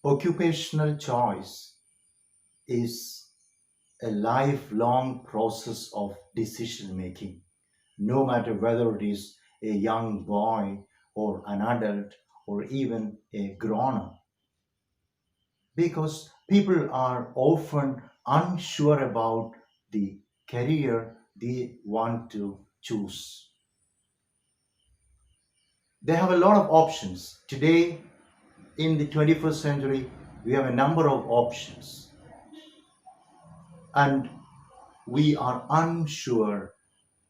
Occupational choice is a lifelong process of decision making, no matter whether it is a young boy or an adult or even a grown up, because people are often unsure about the career they want to choose. They have a lot of options. Today, in the 21st century, we have a number of options, and we are unsure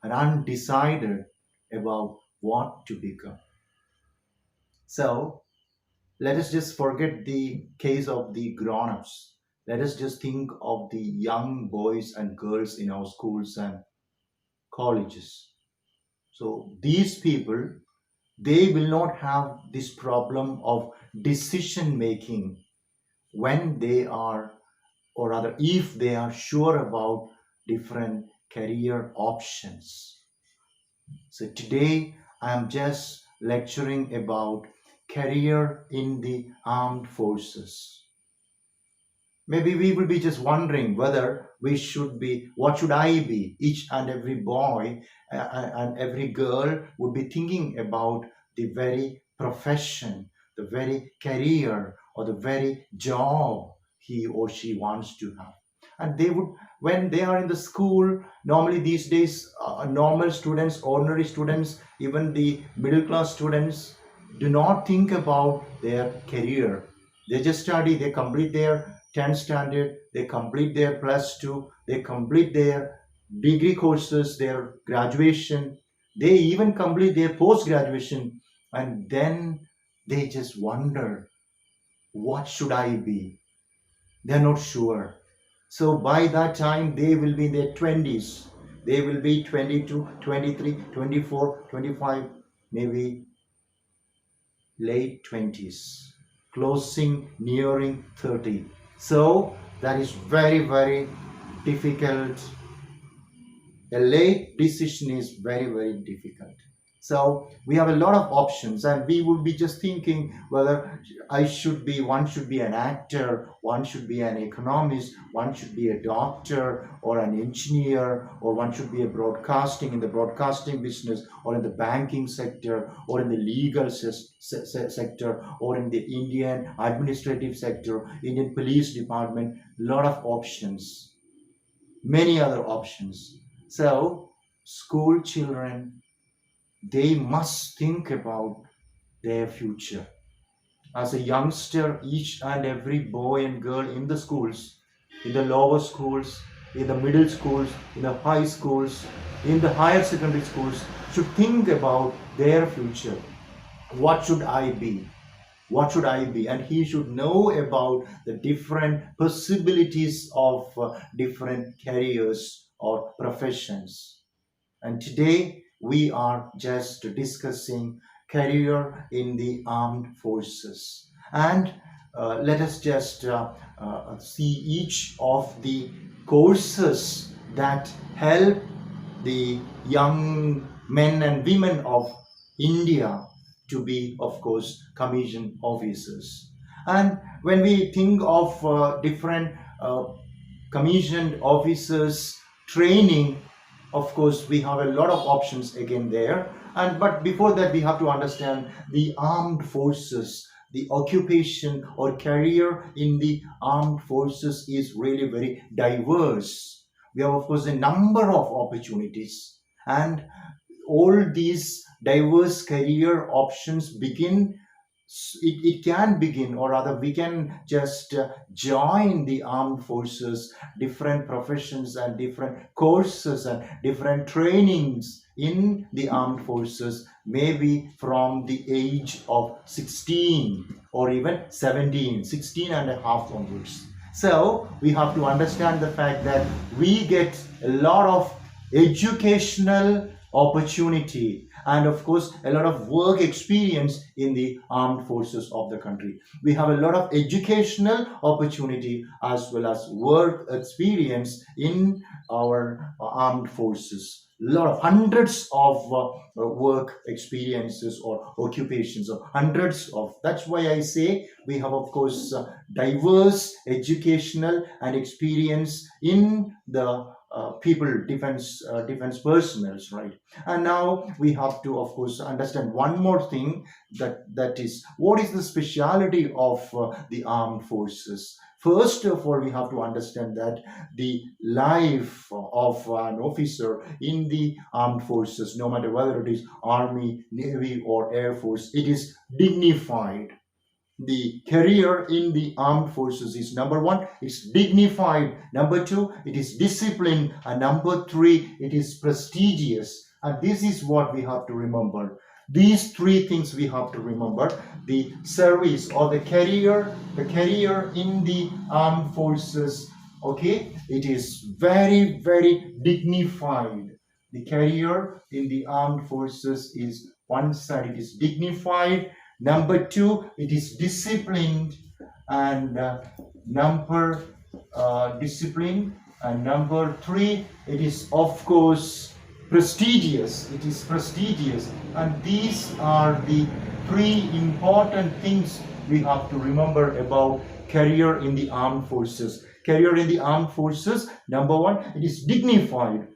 and undecided about what to become. So let us just forget the case of the grown ups. Let us just think of the young boys and girls in our schools and colleges. So these people, they will not have this problem of decision making when they are, or rather, if they are sure about different career options. So today I am just lecturing about career in the armed forces. Maybe we will be just wondering whether we should be, what should I be? Each and every boy and every girl would be thinking about the very profession, the very career, or the very job he or she wants to have. And they would, when they are in the school, normally these days, normal students, ordinary students, even the middle class students, do not think about their career. They just study, they complete their 10th standard, they complete their plus 2, they complete their degree courses, their graduation, they even complete their post graduation, and then they just wonder, what should I be? They're not sure. So by that time, they will be in their 20s. They will be 22, 23, 24, 25, maybe late 20s, closing, nearing 30. So that is very, very difficult. A late decision is very, very difficult. So we have a lot of options, and we would be just thinking whether one should be an actor, one should be an economist, one should be a doctor or an engineer, or one should be a broadcasting in the broadcasting business, or in the banking sector, or in the legal sector, or in the Indian administrative sector, Indian police department. Lot of options, many other options. So school children, they must think about their future. As a youngster, each and every boy and girl in the schools, in the lower schools, in the middle schools, in the high schools, in the higher secondary schools, should think about their future. What should I be? What should I be? And he should know about the different possibilities of different careers or professions. And today we are just discussing career in the armed forces. And let us just see each of the courses that help the young men and women of India to be, of course, commissioned officers. And when we think of different commissioned officers training, of course we have a lot of options again there. And but before that, we have to understand the armed forces. The occupation or career in the armed forces is really very diverse. We have, of course, a number of opportunities, and all these diverse career options it can begin, or rather we can just join the armed forces, different professions and different courses and different trainings in the armed forces, maybe from the age of 16 or even 17, 16 and a half onwards. So we have to understand the fact that we get a lot of educational opportunity and, of course, a lot of work experience in the armed forces of the country. We have a lot of educational opportunity as well as work experience in our armed forces. lot of hundreds of work experiences or occupations, or hundreds of. That's why I say we have, of course, diverse educational and experience in the people defense personnels, right? And now we have to, of course, understand one more thing, that is, what is the speciality of the armed forces. First of all, we have to understand that the life of an officer in the armed forces, no matter whether it is army, navy, or air force, it is dignified. The career in the armed forces is, number one, it's dignified, number two, it is disciplined, and number three, it is prestigious. And this is what we have to remember. These three things we have to remember: the service or the career in the armed forces, okay, it is very, very dignified. The career in the armed forces is, one side, it is dignified, number two, it is disciplined, and number discipline, and number three, it is, of course, prestigious. It is prestigious. And these are the three important things we have to remember about career in the armed forces. Career in the armed forces, number one, it is dignified,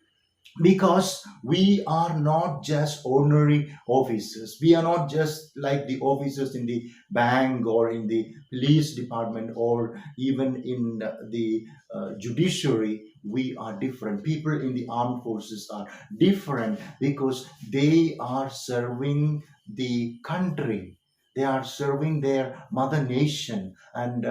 because we are not just ordinary officers. We are not just like the officers in the bank or in the police department or even in the judiciary. We are different. People in the armed forces are different because they are serving the country. They are serving their mother nation, and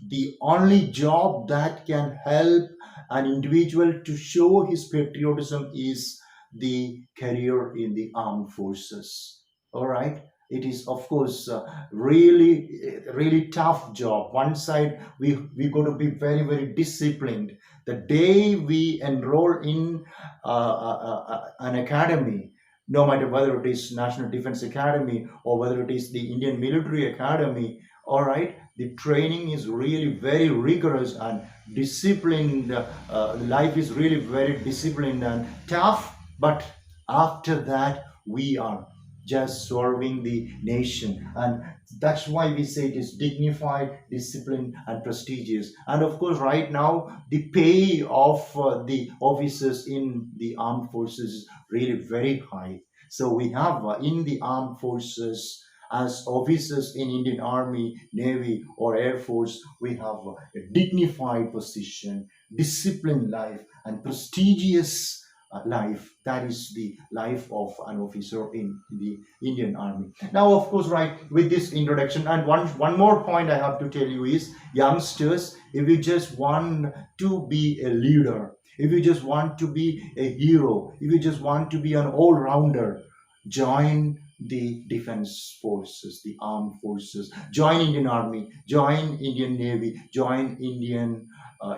the only job that can help an individual to show his patriotism is the career in the armed forces. All right. It is, of course, really, really tough job. One side, we got to be very, very disciplined. The day we enroll in an academy, no matter whether it is National Defense Academy or whether it is the Indian Military Academy, all right, the training is really very rigorous and disciplined. Life is really very disciplined and tough. But after that, we are just serving the nation. And that's why we say it is dignified, disciplined, and prestigious. And of course, right now, the pay of the officers in the armed forces is really very high. So we have in the armed forces, as officers in Indian Army, Navy, or Air Force, we have a dignified position, disciplined life, and prestigious life. That is the life of an officer in the Indian Army. Now, of course, right, with this introduction, and one more point I have to tell you is, youngsters, if you just want to be a leader, if you just want to be a hero, if you just want to be an all-rounder, join the defense forces, the armed forces, join Indian Army, join Indian Navy, join Indian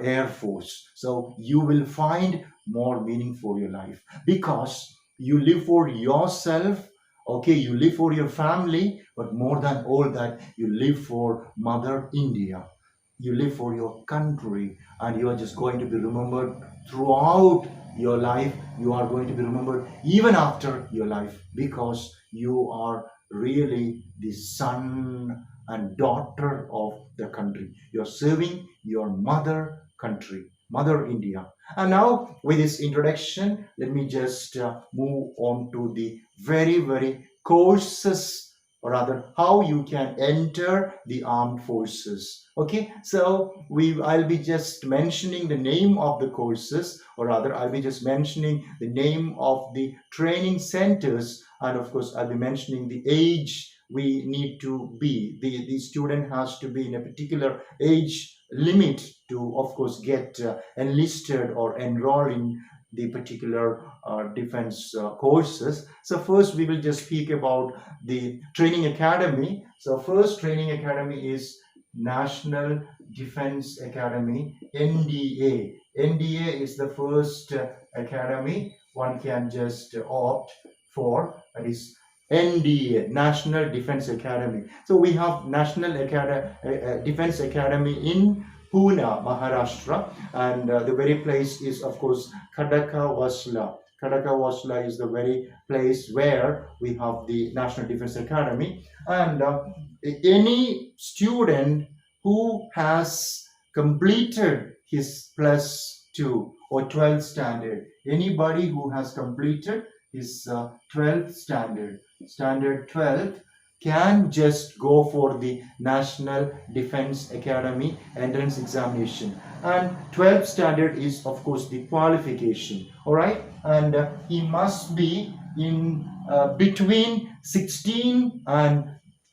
Air Force. So you will find more meaning for your life, because you live for yourself, okay, you live for your family, but more than all that, you live for Mother India. You live for your country, and you are just going to be remembered throughout your life. You are going to be remembered even after your life, because you are really the son and daughter of the country. You're serving your mother country, Mother India. And now, with this introduction, let me just move on to the very, very courses, or rather, how you can enter the armed forces. Okay, so I'll be just mentioning the name of the courses, or rather, I'll be just mentioning the name of the training centers, and of course, I'll be mentioning the age we need to be. The student has to be in a particular age limit to, of course, get enlisted or enroll in the particular defense courses. So first we will just speak about the training academy. So first training academy is National Defense Academy, NDA. NDA is the first academy one can just opt for. That is NDA, National Defense Academy. So we have Defense Academy in Pune, Maharashtra, and the very place is, of course, Khadakawasla. Kadakawasla is the very place where we have the National Defense Academy. And any student who has completed his plus 2 or 12th standard, anybody who has completed his 12th standard 12th, can just go for the National Defense Academy entrance examination. And 12th standard is, of course, the qualification. All right, and he must be in between 16 and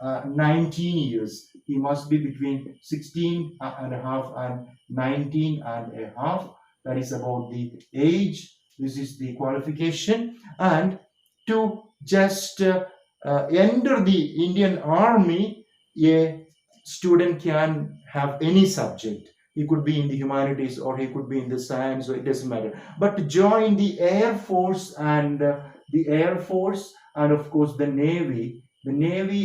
19 years. He must be between 16 and a half and 19 and a half. That is about the age. This is the qualification. And to just enter the Indian Army, a student can have any subject. He could be in the humanities or he could be in the science, or it doesn't matter. But to join the Air Force and of course the Navy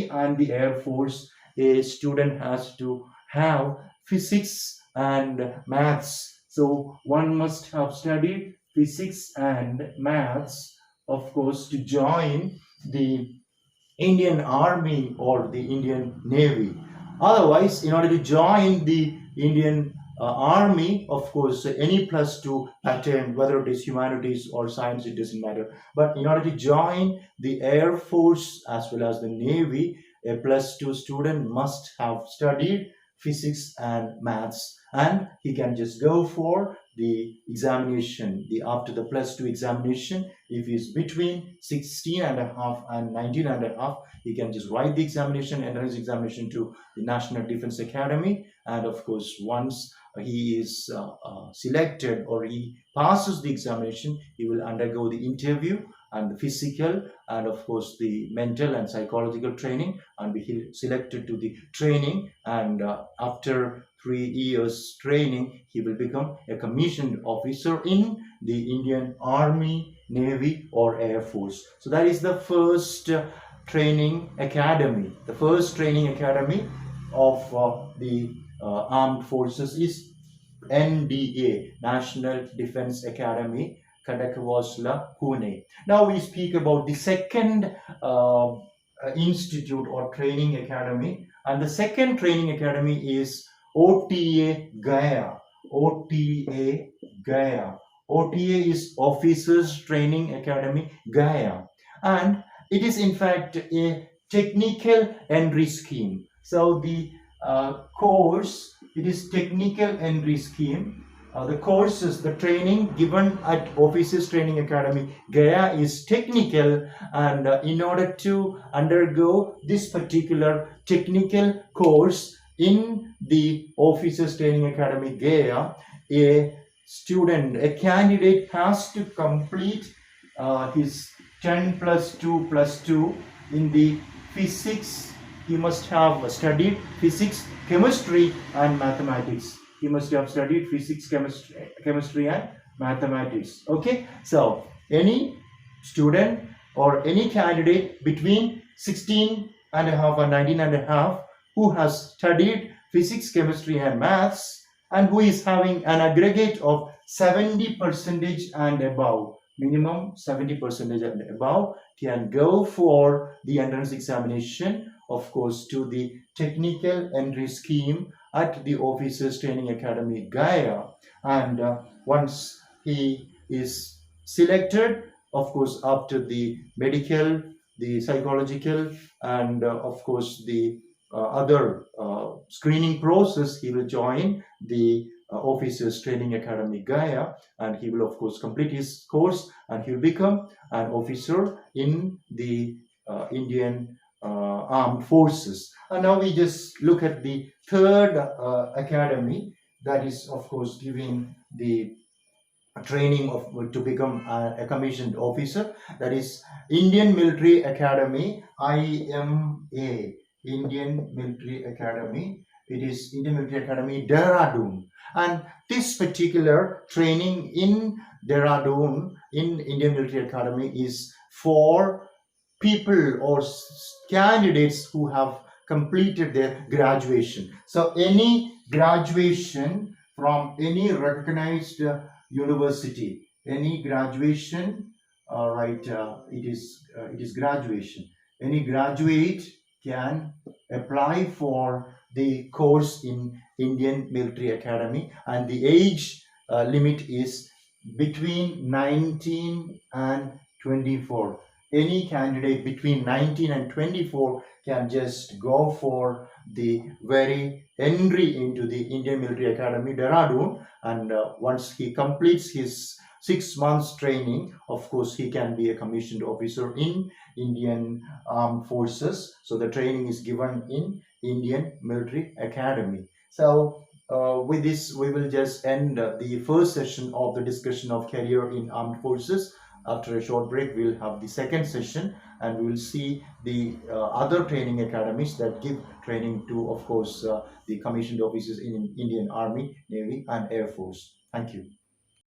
and the Air Force, a student has to have physics and maths. So one must have studied physics and maths, of course, to join the Indian Army or the Indian Navy. Otherwise, in order to join the Indian Army, of course, any plus two pattern, whether it is humanities or science, it doesn't matter. But in order to join the Air Force as well as the Navy, a plus two student must have studied physics and maths, and he can just go for the examination, the after the plus two examination. If he's between 16 and a half and 19 and a half, he can just write the examination, enter his examination to the National Defense Academy. And of course, once he is selected or he passes the examination, he will undergo the interview and the physical and of course the mental and psychological training, and be selected to the training. And after 3 years training, he will become a commissioned officer in the Indian Army, Navy, or Air Force. So that is the first training academy. The first training academy of the armed forces is NDA, National Defense Academy, Kadakawasla, Pune. Now we speak about the second institute or training academy, and the second training academy is OTA Gaya. OTA Gaya. OTA is Officers Training Academy, Gaya, and it is in fact a technical entry scheme. So the course, it is technical entry scheme. The courses, the training given at Officers Training Academy, Gaya, is technical, and in order to undergo this particular technical course in the Officers Training Academy, Gaya, a student, a candidate has to complete his 10 plus 2 plus 2 in the physics. He must have studied physics, chemistry, and mathematics. He must have studied physics, chemistry, and mathematics. Okay, so any student or any candidate between 16 and a half and 19 and a half who has studied physics, chemistry, and maths, and who is having an aggregate of 70% and above, minimum 70% and above, can go for the entrance examination, of course, to the technical entry scheme at the Officers Training Academy, Gaya. And once he is selected, of course, after the medical, the psychological, and of course the other screening process, he will join the Officers Training Academy, Gaya, and he will of course complete his course, and he will become an officer in the Indian armed forces. And now we just look at the third academy, that is of course giving the training of to become a commissioned officer, that is Indian Military Academy, IMA, Indian Military Academy. It is Indian Military Academy, Dehradun. And this particular training in Dehradun in Indian Military Academy is for people or candidates who have completed their graduation. So any graduation from any recognized university, any graduation right, it is graduation. Any graduate can apply for the course in Indian Military Academy, and the age limit is between 19 and 24. Any candidate between 19 and 24 can just go for the very entry into the Indian Military Academy, Dehradun, and once he completes his 6 months training, of course, he can be a commissioned officer in Indian Armed Forces. So the training is given in Indian Military Academy. So with this, we will just end the first session of the discussion of career in armed forces. After a short break, we'll have the second session, and we will see the other training academies that give training to, of course, the commissioned officers in Indian Army, Navy, and Air Force. Thank you.